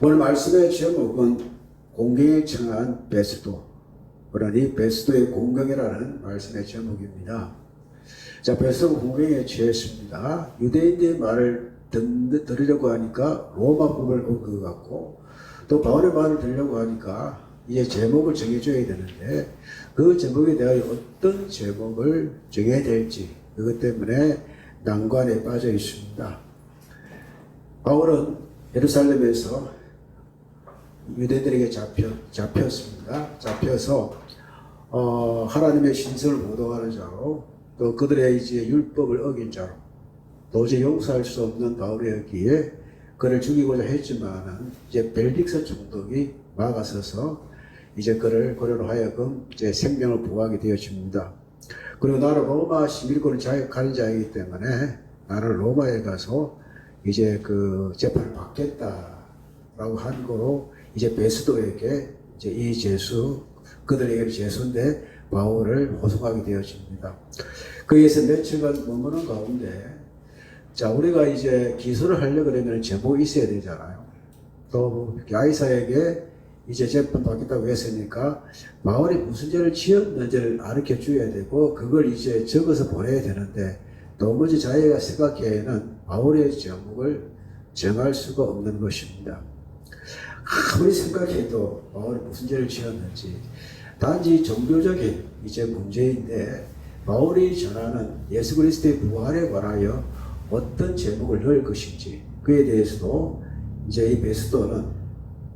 오늘 말씀의 제목은 공경에 청한 베스도, 그러니 베스도의 공경이라는 말씀의 제목입니다. 자, 베스도가 공경에 처했습니다. 유대인들의 말을 들으려고 하니까 로마법을 것 같고, 또 바울의 말을 들으려고 하니까 이제 제목을 정해줘야 되는데, 그 제목에 대하여 어떤 제목을 정해야 될지 그것 때문에 난관에 빠져 있습니다. 바울은 예루살렘에서 유대인들에게 잡혔습니다. 잡혀서 하나님의 신성을 모독하는 자로, 또 그들의 이제 율법을 어긴 자로, 도저히 용서할 수 없는 바울이었기에 그를 죽이고자 했지만은 이제 벨릭스 총독이 막아서서 이제 그를 그로 하여금 이제 생명을 부하게 되어집니다. 그리고 나는 로마 시민권을 자격하는 자이기 때문에 나는 로마에 가서 이제 그 재판을 받겠다라고 한 거로 이제 베스도에게 이제 이 죄수, 그들에게 죄수인데 바울을 호송하게 되어집니다. 거기에서 며칠간 머무는 가운데, 자, 우리가 이제 기소를 하려고 그러면 제목이 있어야 되잖아요. 또 야이사에게 이제 재판 받겠다고 했으니까 바울이 무슨 죄를 지었는지를 알려 줘야 되고, 그걸 이제 적어서 보내야 되는데, 도무지 자기가 생각하기에는 바울의 제목을 정할 수가 없는 것입니다. 아무리 생각해도 바울이 무슨 죄를 지었는지, 단지 종교적인 이제 문제인데, 바울이 전하는 예수 그리스도의 부활에 관하여 어떤 제목을 넣을 것인지, 그에 대해서도 이제 이 베스도는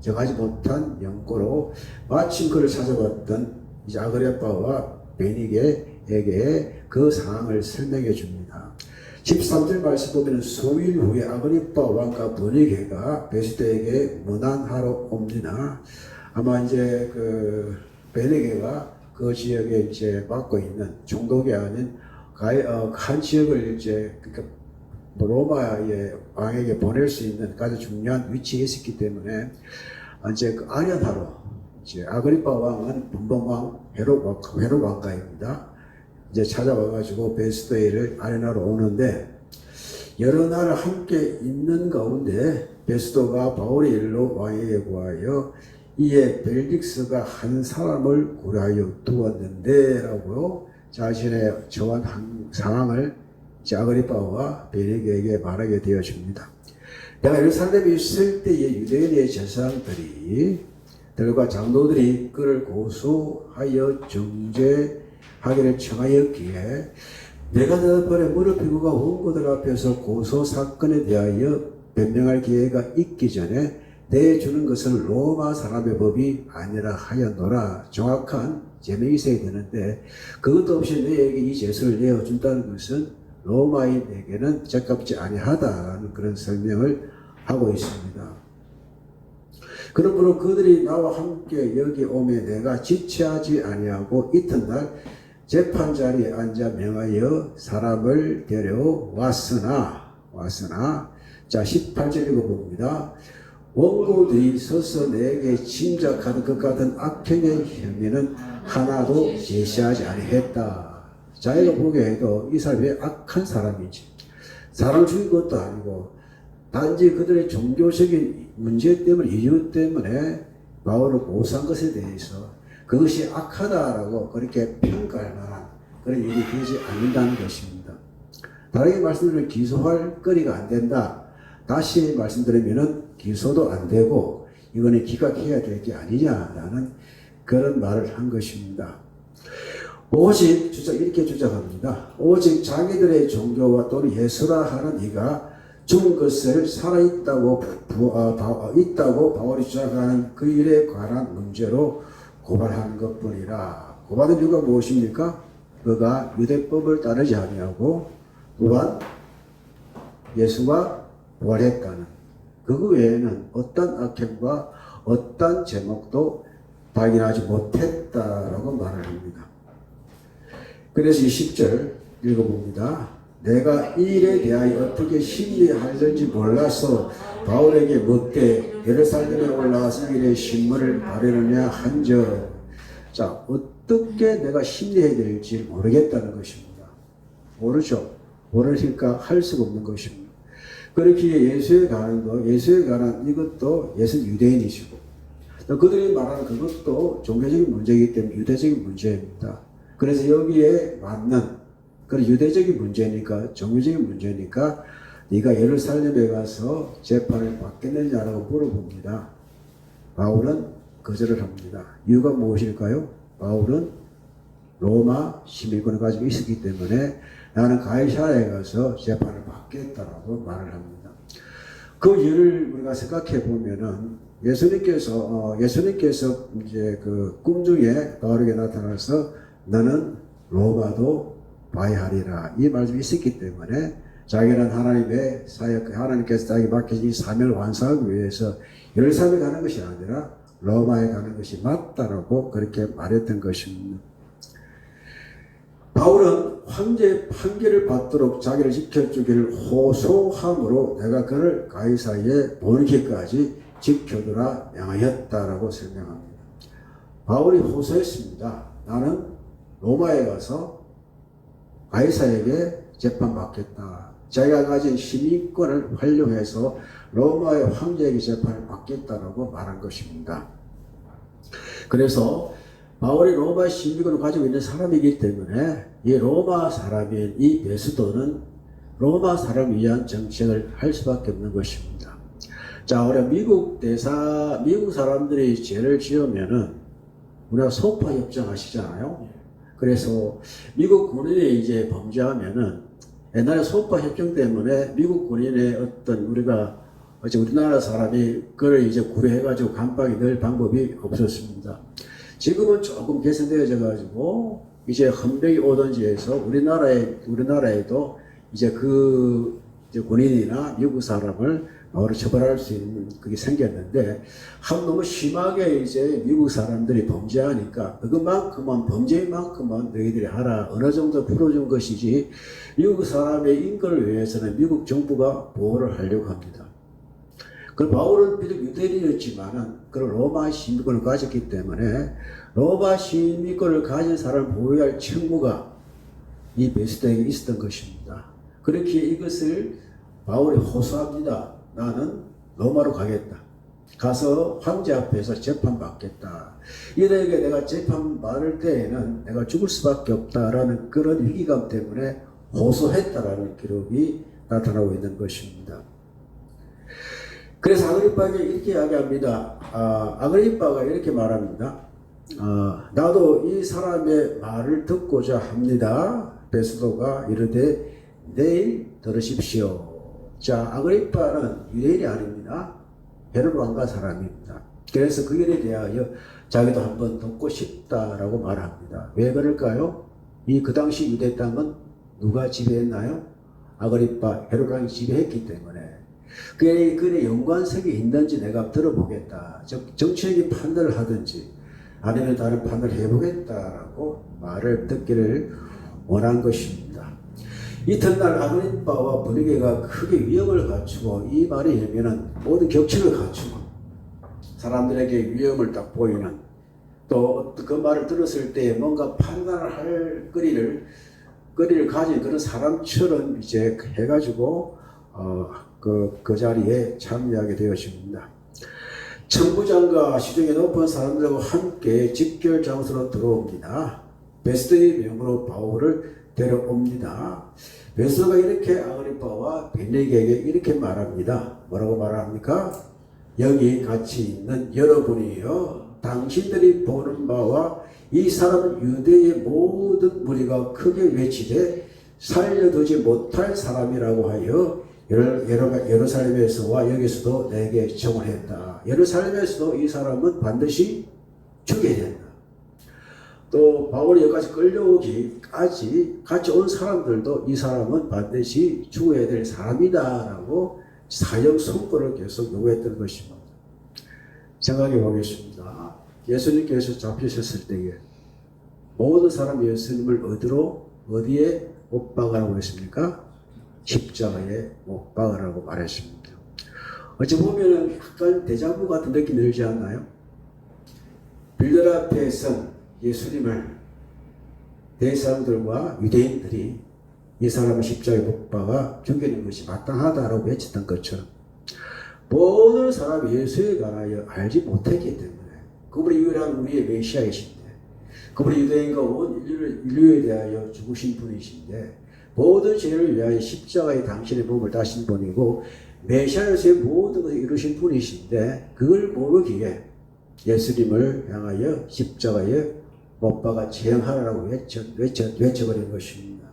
정하지 못한 연고로 마침 그를 찾아왔던 이제 아그리빠와 베니게에게 그 상황을 설명해 줍니다. 13절 말씀 보면 수일 후에 아그리빠 왕과 베니게가 베스도에게 문안하러 옵니다. 아마 이제 그 베니게가 그 지역에 이제 맡고 있는 총독이 아닌 한 지역을 이제 그러니까 로마의 왕에게 보낼 수 있는 가장 중요한 위치에 있었기 때문에 이제 그 아련하러 이제 아그리빠 왕은 분봉왕 헤롯 왕가입니다. 이제 찾아와가지고 베스도에를 아련하러 오는데, 여러 날 함께 있는 가운데 베스도가 바울의 일로 왕에게 구하여 이에 벨릭스가 한 사람을 구하여 두었는데 라고요, 자신의 처한 상황을 아그리빠와 베니게에게 말하게 되어집니다. 내가 예루살렘에 있을 때의 유대인의 제사장들이 들과 장로들이 그를 고소하여 정죄하기를 청하였기에 내가 너번에 무릎 피고가 온 그들 앞에서 고소 사건에 대하여 변명할 기회가 있기 전에 내주는 것은 로마 사람의 법이 아니라 하였노라. 정확한 제명이 있어야 되는데, 그것도 없이 너에게 이 죄수를 내어준다는 것은 로마인에게는 적합지 아니하다라는 그런 설명을 하고 있습니다. 그러므로 그들이 나와 함께 여기 오매 내가 지체하지 아니하고 이튿날 재판 자리에 앉아 명하여 사람을 데려왔으나 자 18절 읽어봅니다. 원고들이 서서 내게 짐작하는 것 같은 악행의 혐의는 하나도 제시하지 아니했다. 자기가 보기에도 이 사람이 악한 사람이지, 사람을 죽인 것도 아니고 단지 그들의 종교적인 문제 때문에, 이유 때문에 바울을 고소한 것에 대해서 그것이 악하다라고 그렇게 평가할 만한 그런 일이 되지 않는다는 것입니다. 다르게 말씀드리면 기소할 거리가 안 된다. 다시 말씀드리면은 기소도 안 되고 이거는 기각해야 될 게 아니냐라는 그런 말을 한 것입니다. 오직 이렇게 주장합니다. 오직 자기들의 종교와 또는 예수라 하는 이가 죽은 것을 살아있다고 있다고 바울이 주장하는 그 일에 관한 문제로 고발하는 것뿐이라. 고발의 이유가 무엇입니까? 그가 유대법을 따르지 아니하고 또한 예수가 부활했다는 그거 외에는 어떤 악행과 어떤 제목도 발견하지 못했다라고 말을 합니다. 그래서 20절 읽어봅니다. 내가 이 일에 대하여 어떻게 심리하는지 몰라서 바울에게 묻되 예루살렘에 올라가서 일의 신문을 바르느냐 한적. 자, 어떻게 내가 심리해야 될지 모르겠다는 것입니다. 모르죠. 모르니까 할 수가 없는 것입니다. 그렇게 예수에 관한 이것도 예수는 유대인이시고 또 그들이 말하는 그것도 종교적인 문제이기 때문에 유대적인 문제입니다. 그래서 여기에 맞는 그런 유대적인 문제니까 종교적인 문제니까 네가 예루살렘에 가서 재판을 받겠느냐라고 물어봅니다. 바울은 거절을 합니다. 이유가 무엇일까요? 바울은 로마 시민권을 가지고 있었기 때문에 나는 가이사랴에 가서 재판을 받겠다라고 말을 합니다. 그 이유를 우리가 생각해 보면은 예수님께서 이제 그 꿈 중에 바울에게 나타나서 너는 로마도 봐야 하리라 이 말씀이 있었기 때문에 자기는 하나님의 사역, 하나님께서 자기 맡기신 이 사명을 완수하기 위해서 예루살렘에 가는 것이 아니라 로마에 가는 것이 맞다라고 그렇게 말했던 것입니다. 바울은 황제의 판결을 받도록 자기를 지켜주기를 호소함으로 내가 그를 가이사랴에 보내기까지 지켜두라 명하였다라고 설명합니다. 바울이 호소했습니다. 나는 로마에 가서 가이사에게 재판받겠다. 자기가 가진 시민권을 활용해서 로마의 황제에게 재판을 받겠다라고 말한 것입니다. 그래서 바울이 로마 시민권을 가지고 있는 사람이기 때문에 이 로마 사람인 이 베스도는 로마 사람을 위한 정책을 할 수밖에 없는 것입니다. 자, 우리 미국 사람들이 죄를 지으면은 우리가 소파 협정 아시잖아요. 그래서 미국 군인이 이제 범죄하면은 옛날에 소파 협정 때문에 미국 군인의 어떤 우리나라 사람이 그걸 이제 구려해가지고 감방에 넣을 방법이 없었습니다. 지금은 조금 개선되어져 가지고 이제 헌병이 오든지 해서 우리나라에도 이제 이제 군인이나 미국 사람을 바로 처벌할 수 있는 그게 생겼는데 너무 심하게 이제 미국 사람들이 범죄하니까 범죄인 만큼만 너희들이 하라 어느 정도 풀어준 것이지 미국 사람의 인권을 위해서는 미국 정부가 보호를 하려고 합니다. 그 바울은 비록 유대인이었지만은 그런 로마 시민권을 가졌기 때문에 로마 시민권을 가진 사람을 보호할 책무가 이 베스도에게 있었던 것입니다. 그렇게 이것을 바울이 호소합니다. 나는 로마로 가겠다. 가서 황제 앞에서 재판받겠다. 이들에게 내가 재판 받을 때에는 내가 죽을 수밖에 없다라는 그런 위기감 때문에 호소했다라는 기록이 나타나고 있는 것입니다. 그래서 아그리빠에게 이렇게 이야기합니다. 아그리빠가 이렇게 말합니다. 나도 이 사람의 말을 듣고자 합니다. 베스도가 이르되 내일 들으십시오. 자, 아그리빠는 유대인이 아닙니다. 헤롯 왕가 사람입니다. 그래서 그 일에 대하여 자기도 한번 듣고 싶다라고 말합니다. 왜 그럴까요? 그 당시 유대 땅은 누가 지배했나요? 아그리빠 헤롯 왕이 지배했기 때문에 그의 연관성이 있는지 내가 들어보겠다. 즉 정치적인 판단을 하든지 아니면 다른 판단을 해보겠다라고 말을 듣기를 원한 것입니다. 이튿날 아그리빠와 브리게가 크게 위험을 갖추고 이 말에 의하면은 모든 격식을 갖추고 사람들에게 위험을 딱 보이는 또 그 말을 들었을 때 뭔가 판단을 할 거리를 가진 그런 사람처럼 이제 해가지고 그 자리에 참여하게 되었습니다. 청부장과 시중에 높은 사람들과 함께 직결 장소로 들어옵니다. 베스도의 명으로 바울을 데려옵니다. 베스도가 이렇게 아그리빠와 베네게에게 이렇게 말합니다. 뭐라고 말합니까? 여기 같이 있는 여러분이요, 당신들이 보는 바와 이 사람은 유대의 모든 무리가 크게 외치되 살려두지 못할 사람이라고 하여 예루살렘에서와 여기서도 내게 청원했다. 예루살렘에서도 이 사람은 반드시 죽여야 된다. 또 바울이 여기까지 끌려오기까지 같이 온 사람들도 이 사람은 반드시 죽어야 될 사람이다라고 사형 선고를 계속 요구했던 것입니다. 생각해 보겠습니다. 예수님께서 잡히셨을 때에 모든 사람이 예수님을 어디에 못 박으라고 했습니까? 십자가에 못 박으라고 말했습니다. 어찌 보면 약간 데자부 같은 느낌이 들지 않나요? 빌들 앞에 선 예수님을 대사람들과 유대인들이 이 사람은 십자가에 못 박아 죽이는 것이 마땅하다라고 외쳤던 것처럼 모든 사람이 예수에 관하여 알지 못했기 때문에 그분이 유일한 우리의 메시아이신데 그분이 유대인과 온 인류에 대하여 죽으신 분이신데 모든 죄를 위하여 십자가에 당신의 몸을 다신 분이고 메시아로서의 모든 것을 이루신 분이신데 그걸 모르기에 예수님을 향하여 십자가에 못 박아 재앙하라고 외쳐버린 것입니다.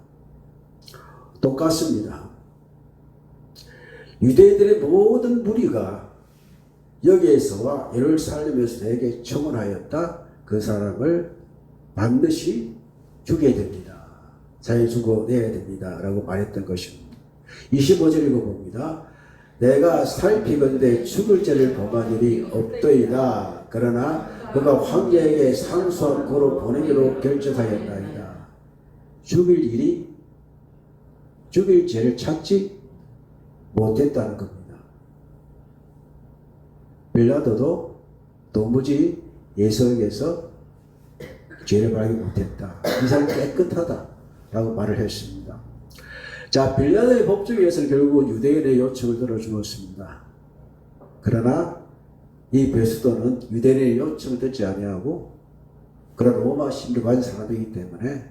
똑같습니다. 유대인들의 모든 무리가 여기에서와 예루살렘에서 내게 청혼하였다. 그 사람을 반드시 죽여야 됩니다. 자연 죽어내야 됩니다. 라고 말했던 것입니다. 25절 읽어봅니다. 내가 살피건대 죽을 죄를 범한 일이 없더이다. 그러나 그가 황제에게 상소한 고로 보내기로 결정하였나이다. 죽일 죄를 찾지 못했다는 겁니다. 빌라도도 도무지 예수에게서 죄를 발견 못했다. 이 사람이 깨끗하다. 라고 말을 했습니다. 자, 빌라도의 법정에서는 결국은 유대인의 요청을 들어주었습니다. 그러나 이 베스도는 유대인의 요청을 듣지 아니하고 그런 로마 시민을 가진 사람이기 때문에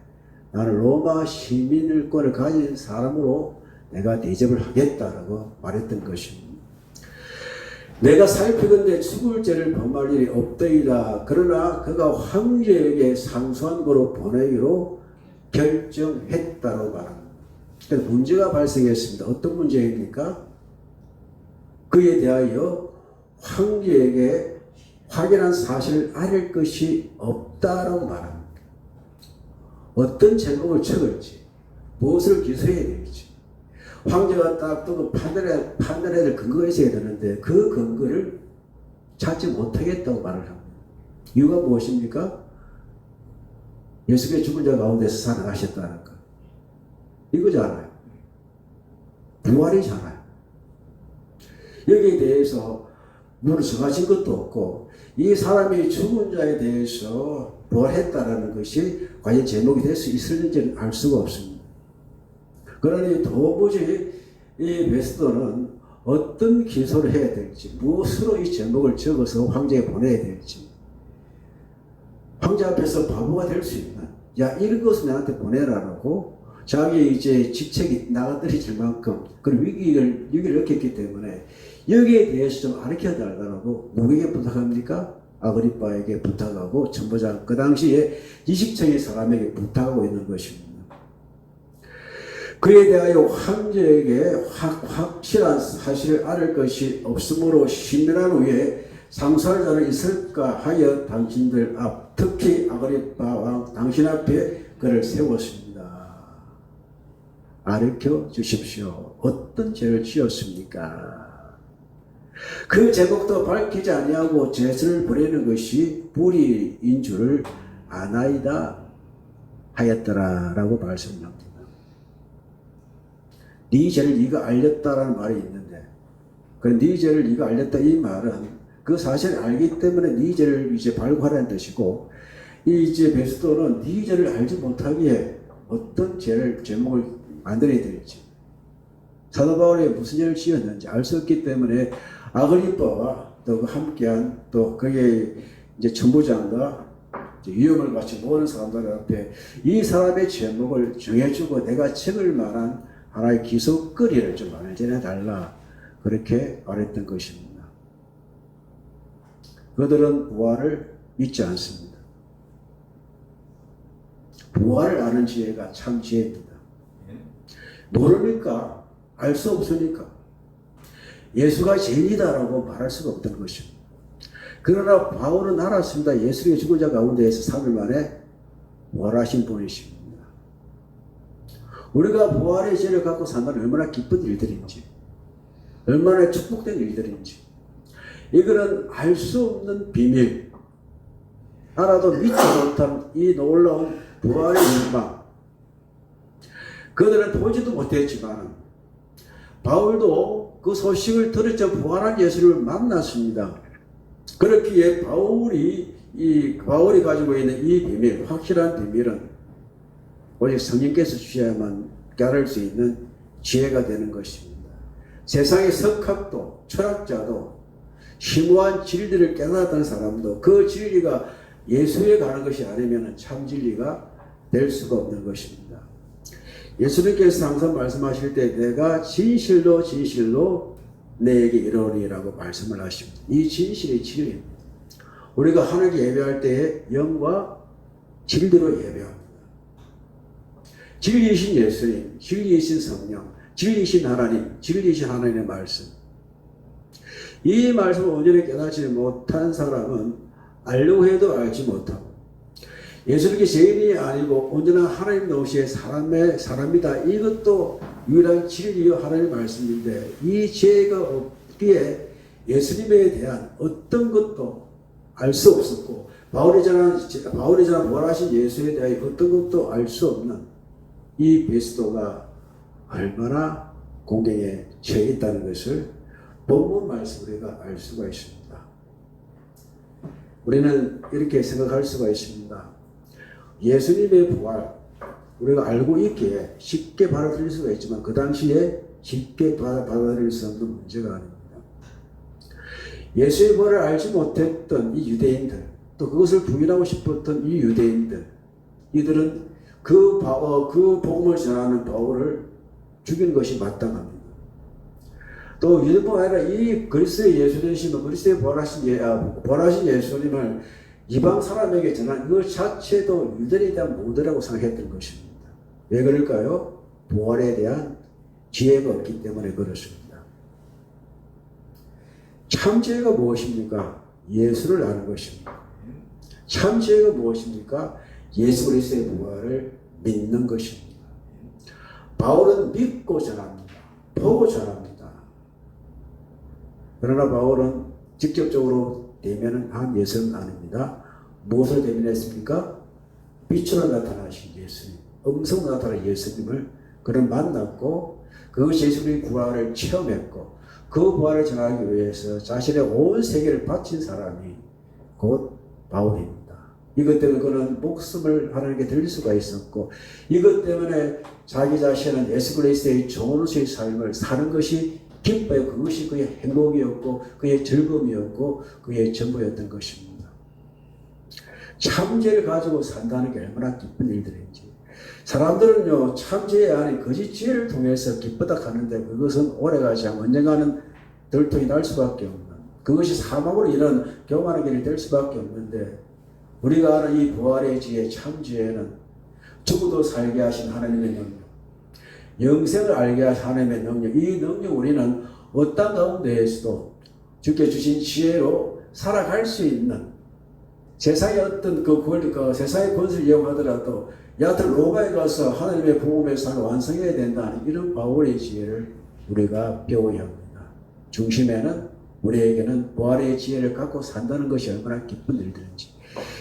나는 로마 시민권을 가진 사람으로 내가 대접을 하겠다라고 말했던 것입니다. 내가 살피건대 죽을 죄를 범할 일이 없더이다. 그러나 그가 황제에게 상소한 거로 보내기로 결정했다고 말합니다. 그래서 문제가 발생했습니다. 어떤 문제입니까? 그에 대하여 황제에게 확인한 사실을 알릴 것이 없다라고 말합니다. 어떤 제목을 적을지, 무엇을 기소해야 될지, 황제가 딱 또 판단해야 될 근거가 있어야 되는데 그 근거를 찾지 못하겠다고 말을 합니다. 이유가 무엇입니까? 예수께서 죽은 자 가운데서 살아나셨다는 것. 이거잖아요. 부활이잖아요. 여기에 대해서 물을 정하신 것도 없고 이 사람이 죽은 자에 대해서 부활했다라는 것이 과연 제목이 될 수 있을는지는 알 수가 없습니다. 그러니 도무지 이 베스도는 어떤 기소를 해야 될지 무엇으로 이 제목을 적어서 황제에 보내야 될지 황제 앞에서 바보가 될 수 있나? 야, 이런 것을 나한테 보내라라고 자기 이제 직책이 나가떨어질 만큼 그런 위기를 겪기 때문에 여기에 대해서 좀 가르쳐 달라고 누구에게 부탁합니까? 아그리빠에게 부탁하고 천부장 그 당시에 지식적인 사람에게 부탁하고 있는 것입니다. 그에 대하여 황제에게 확실한 사실을 알을 것이 없으므로 신명한 후에 상소할 자는 있을까 하여 당신들 앞 특히 아그리빠 왕 당신 앞에 그를 세웠습니다. 가르쳐 주십시오. 어떤 죄를 지었습니까? 그 제목도 밝히지 아니하고 죄를 버리는 것이 불의인 줄을 아나이다 하였더라라고 말씀합니다. 네 죄를 네가 알렸다라는 말이 있는데 그 네 죄를 네가 알렸다 이 말은 그 사실을 알기 때문에 네 죄를 이제 발굴하라는 뜻이고 이 이제 베스도는 네 죄를 알지 못하기에 어떤 제목을 만들어야 될지 사도 바울이 무슨 죄를 지었는지 알 수 없기 때문에 아그리빠와 또 그 함께한 또 그의 이제 천부장과 위험을 같이 모든 사람들 앞에 이 사람의 제목을 정해주고 내가 적을 만한 하나의 기소거리를 좀 알려내 달라 그렇게 말했던 것입니다. 그들은 부활을 믿지 않습니다. 부활을 아는 지혜가 참 지혜입니다. 모르니까 알 수 없으니까 예수가 죄인이다라고 말할 수가 없던 것입니다. 그러나 바울은 알았습니다. 예수의 죽은 자 가운데에서 3일 만에 부활하신 분이십니다. 우리가 부활의 죄를 갖고 산다는 얼마나 기쁜 일들인지 얼마나 축복된 일들인지 이거는 알 수 없는 비밀 알아도 믿지 못한 이 놀라운 부활의 영광 그들은 보지도 못했지만 바울도 그 소식을 들었자 부활한 예수를 만났습니다. 그렇기에 바울이 가지고 있는 이 비밀, 확실한 비밀은 오직 성령께서 주셔야만 깨달을 수 있는 지혜가 되는 것입니다. 세상의 석학도 철학자도 심오한 진리를 깨달았던 사람도 그 진리가 예수에 가는 것이 아니면 참 진리가 될 수가 없는 것입니다. 예수님께서 항상 말씀하실 때 내가 진실로 진실로 내게 이르노니라고 말씀을 하십니다. 이 진실이 진리입니다. 우리가 하나님께 예배할 때에 영과 진리로 예배합니다. 진리이신 예수님, 진리이신 성령, 진리이신 하나님, 진리이신 하나님의 말씀. 이 말씀을 온전히 깨닫지 못한 사람은 알려고 해도 알지 못하고 예수님께 죄인이 아니고 온전한 하나님 동시에 사람이다. 이것도 유일한 진리요 하나님의 말씀인데 이 죄가 없기에 예수님에 대한 어떤 것도 알 수 없었고 바울이 전한 원하신 예수에 대해 어떤 것도 알 수 없는 이 베스도가 얼마나 공경에 처해 있다는 것을 본문 말씀 우리가 알 수가 있습니다. 우리는 이렇게 생각할 수가 있습니다. 예수님의 부활 우리가 알고 있기에 쉽게 받아들일 수가 있지만 그 당시에 쉽게 받아들일 수 없는 문제가 아닙니다. 예수의 부활을 알지 못했던 이 유대인들 또 그것을 부인하고 싶었던 이 유대인들 이들은 그 복음을 전하는 바울을 죽인 것이 마땅합니다. 또 유대뿐 아니라 이 그리스도의 예수 되시면 그리스도의 부활하신 예수님을 이방 사람에게 전한 이것 자체도 유대인에 대한 모델이라고 생각했던 것입니다. 왜 그럴까요? 부활에 대한 지혜가 없기 때문에 그렇습니다. 참 지혜가 무엇입니까? 예수를 아는 것입니다. 참 지혜가 무엇입니까? 예수 그리스도의 부활을 믿는 것입니다. 바울은 믿고 전합니다. 보고 전합니다. 그러나 바울은 직접적으로 대면은 한 예수는 아닙니다. 무엇을 대면했습니까? 빛으로 나타나신 예수님, 음성으로 나타난 예수님을 그는 만났고 그것이 예수님의 부활을 체험했고 그 부활을 전하기 위해서 자신의 온 세계를 바친 사람이 곧 바울입니다. 이것 때문에 그는 목숨을 하나님께 드릴 수가 있었고 이것 때문에 자기 자신은 예수 그리스도의 종으로서의 삶을 사는 것이 기뻐요. 그것이 그의 행복이었고 그의 즐거움이었고 그의 전부였던 것입니다. 참지혜를 가지고 산다는 게 얼마나 기쁜 일들인지. 사람들은요 참지혜 아닌 거짓 지혜를 통해서 기쁘다 하는데 그것은 오래가지 않고 언젠가는 들통이 날 수밖에 없는 그것이 사망으로 이런 교만한 길이 될 수밖에 없는데 우리가 아는 이 부활의 지혜 참지혜는 죽어도 살게 하신 하나님의 능력 영생을 알게 하신 하나님의 능력 이 능력 우리는 어떤 가운데에서도 주께 주신 지혜로 살아갈 수 있는 세상의 어떤 세상의 권세를 이용하더라도 여하튼 로마에 가서 하나님의 복음의 삶을 완성해야 된다는 이런 바울의 지혜를 우리가 배워야 합니다. 중심에는 우리에게는 부활의 지혜를 갖고 산다는 것이 얼마나 기쁜 일들인지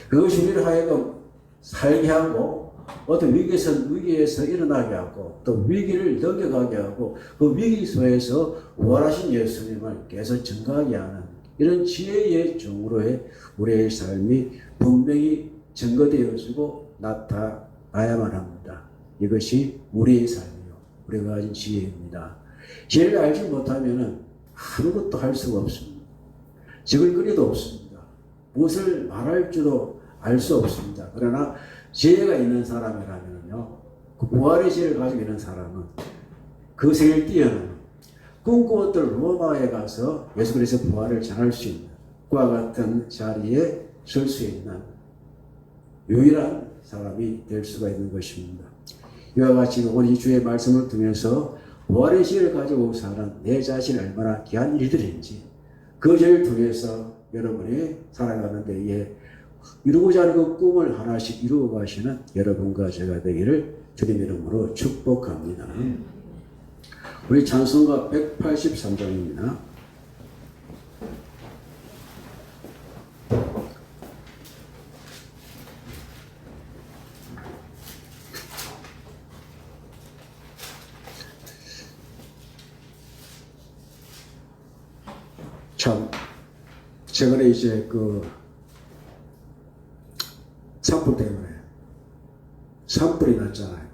그것이 우리를 하여금 살게 하고 어떤 위기에서 일어나게 하고 또 위기를 넘겨가게 하고 그 위기 속에서 부활하신 예수님을 계속 증거하게 하는 이런 지혜의 종으로의 우리의 삶이 분명히 증거되어지고 나타나야만 합니다. 이것이 우리의 삶이요. 우리가 가진 지혜입니다. 지혜를 알지 못하면 아무것도 할 수가 없습니다. 지글거리도 없습니다. 무엇을 말할 줄도 알 수 없습니다. 그러나 지혜가 있는 사람이라면요, 그 부활의 지혜를 가지고 있는 사람은 그 세계를 뛰어넘는 꿈꾸었던 로마에 가서 예수 그리스도의 부활을 전할 수 있는 그와 같은 자리에 설 수 있는 유일한 사람이 될 수가 있는 것입니다. 이와 같이 오늘 이 주의 말씀을 통해서 부활의 지혜를 가지고 사는 내 자신이 얼마나 귀한 일들인지 그 죄를 통해서 여러분이 살아가는 데에 이루고자 하는 그 꿈을 하나씩 이루어 가시는 여러분과 제가 되기를 주님 이름으로 축복합니다. 우리 찬송가 183장입니다. 참 최근에 이제 산불 때문에 산불이 났잖아요.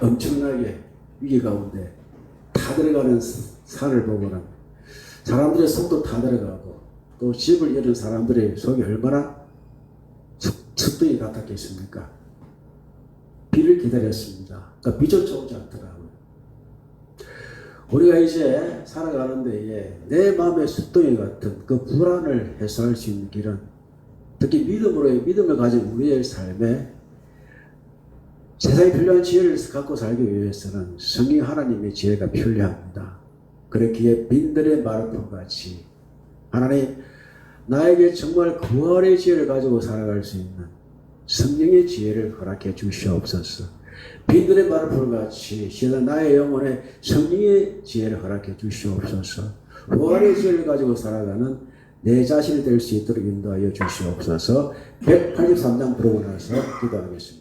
엄청나게 위기 가운데 다 들어가는 산을 보고는 사람들의 속도 다 들어가고 또 집을 잃은 사람들의 속이 얼마나 습등이 같았겠습니까? 비를 기다렸습니다. 그러니까 비조차 오지 않더라고요. 우리가 이제 살아가는데 내 마음의 습등이 같은 그 불안을 해소할 수 있는 길은 특히 믿음을 가진 우리의 삶에 세상에 필요한 지혜를 갖고 살기 위해서는 성령 하나님의 지혜가 필요합니다. 그렇기에 빈들의 마르토 같이 하나님 나에게 정말 구원의 지혜를 가지고 살아갈 수 있는 성령의 지혜를 허락해 주시옵소서. 빈들의 마르토 같이 시다 나의 영혼에 성령의 지혜를 허락해 주시옵소서. 구원의 지혜를 가지고 살아가는 내 자신이 될 수 있도록 인도하여 주시옵소서. 183장 부르고 나서 기도하겠습니다.